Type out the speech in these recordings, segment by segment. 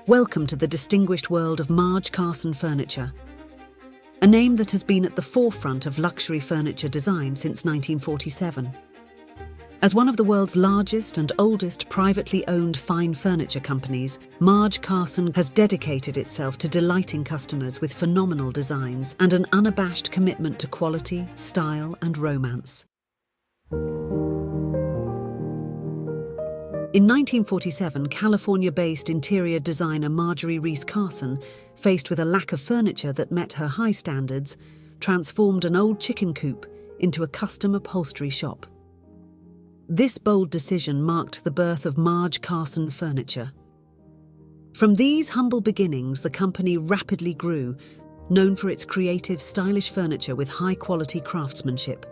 Welcome to the distinguished world of Marge Carson Furniture, a name that has been at the forefront of luxury furniture design since 1947. As one of the world's largest and oldest privately owned fine furniture companies, Marge Carson has dedicated itself to delighting customers with phenomenal designs and an unabashed commitment to quality, style, and romance. In 1947, California-based interior designer Marjorie Reese Carson, faced with a lack of furniture that met her high standards, transformed an old chicken coop into a custom upholstery shop. This bold decision marked the birth of Marge Carson Furniture. From these humble beginnings, the company rapidly grew, known for its creative, stylish furniture with high-quality craftsmanship.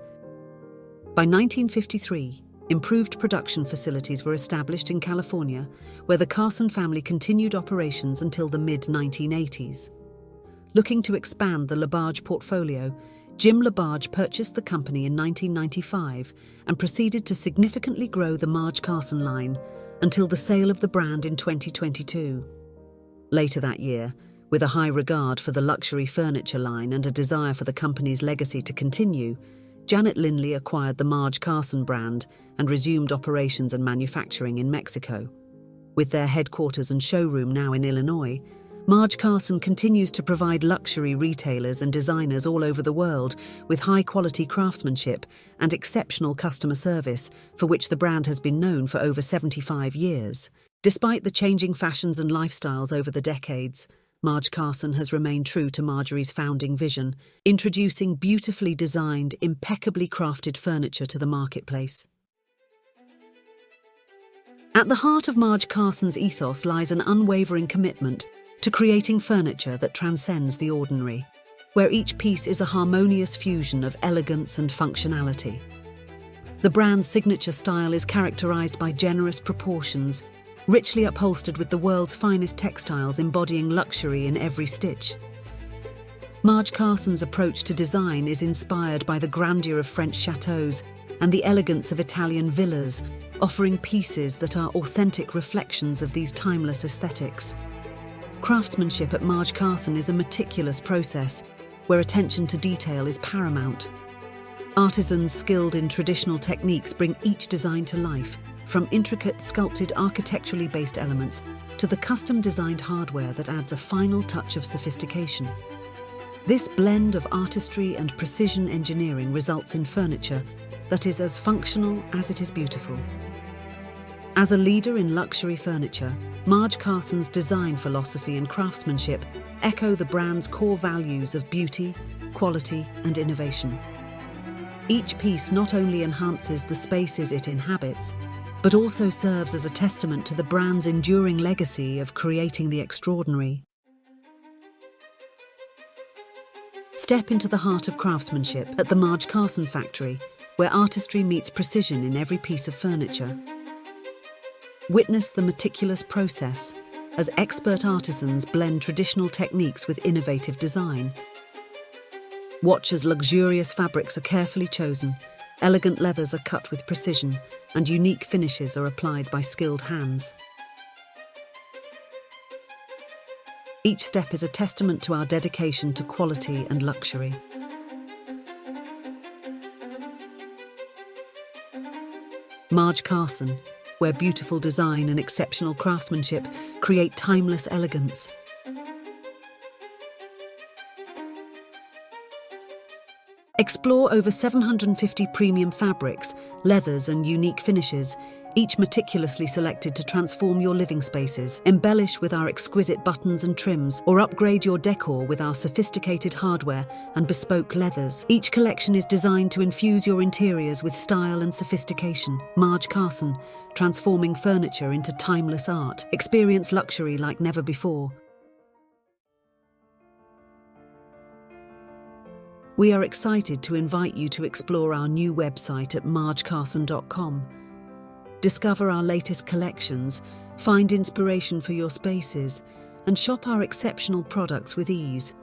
By 1953, improved production facilities were established in California, where the Carson family continued operations until the mid-1980s. Looking to expand the LaBarge portfolio, Jim LaBarge purchased the company in 1995 and proceeded to significantly grow the Marge Carson line until the sale of the brand in 2022. Later that year, with a high regard for the luxury furniture line and a desire for the company's legacy to continue, Janet Lindley acquired the Marge Carson brand and resumed operations and manufacturing in Mexico. With their headquarters and showroom now in Illinois, Marge Carson continues to provide luxury retailers and designers all over the world with high-quality craftsmanship and exceptional customer service, for which the brand has been known for over 75 years. Despite the changing fashions and lifestyles over the decades, Marge Carson has remained true to Marjorie's founding vision, introducing beautifully designed, impeccably crafted furniture to the marketplace. At the heart of Marge Carson's ethos lies an unwavering commitment to creating furniture that transcends the ordinary, where each piece is a harmonious fusion of elegance and functionality. The brand's signature style is characterized by generous proportions, richly upholstered with the world's finest textiles embodying luxury in every stitch. Marge Carson's approach to design is inspired by the grandeur of French chateaux and the elegance of Italian villas, offering pieces that are authentic reflections of these timeless aesthetics. Craftsmanship at Marge Carson is a meticulous process where attention to detail is paramount. Artisans skilled in traditional techniques bring each design to life, from intricate sculpted architecturally based elements to the custom-designed hardware that adds a final touch of sophistication. This blend of artistry and precision engineering results in furniture that is as functional as it is beautiful. As a leader in luxury furniture, Marge Carson's design philosophy and craftsmanship echo the brand's core values of beauty, quality, and innovation. Each piece not only enhances the spaces it inhabits, but also serves as a testament to the brand's enduring legacy of creating the extraordinary. Step into the heart of craftsmanship at the Marge Carson factory, where artistry meets precision in every piece of furniture. Witness the meticulous process as expert artisans blend traditional techniques with innovative design. Watch as luxurious fabrics are carefully chosen, elegant leathers are cut with precision, and unique finishes are applied by skilled hands. Each step is a testament to our dedication to quality and luxury. Marge Carson, where beautiful design and exceptional craftsmanship create timeless elegance. Explore over 750 premium fabrics, leathers, and unique finishes, each meticulously selected to transform your living spaces. Embellish with our exquisite buttons and trims, or upgrade your decor with our sophisticated hardware and bespoke leathers. Each collection is designed to infuse your interiors with style and sophistication. Marge Carson, transforming furniture into timeless art. Experience luxury like never before. We are excited to invite you to explore our new website at margecarson.com. Discover our latest collections, find inspiration for your spaces, and shop our exceptional products with ease.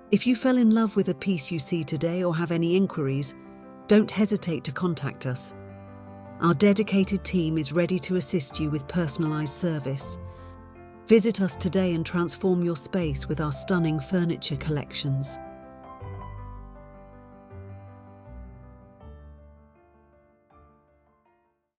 If you fell in love with a piece you see today or have any inquiries, don't hesitate to contact us. Our dedicated team is ready to assist you with personalized service. Visit us today and transform your space with our stunning furniture collections.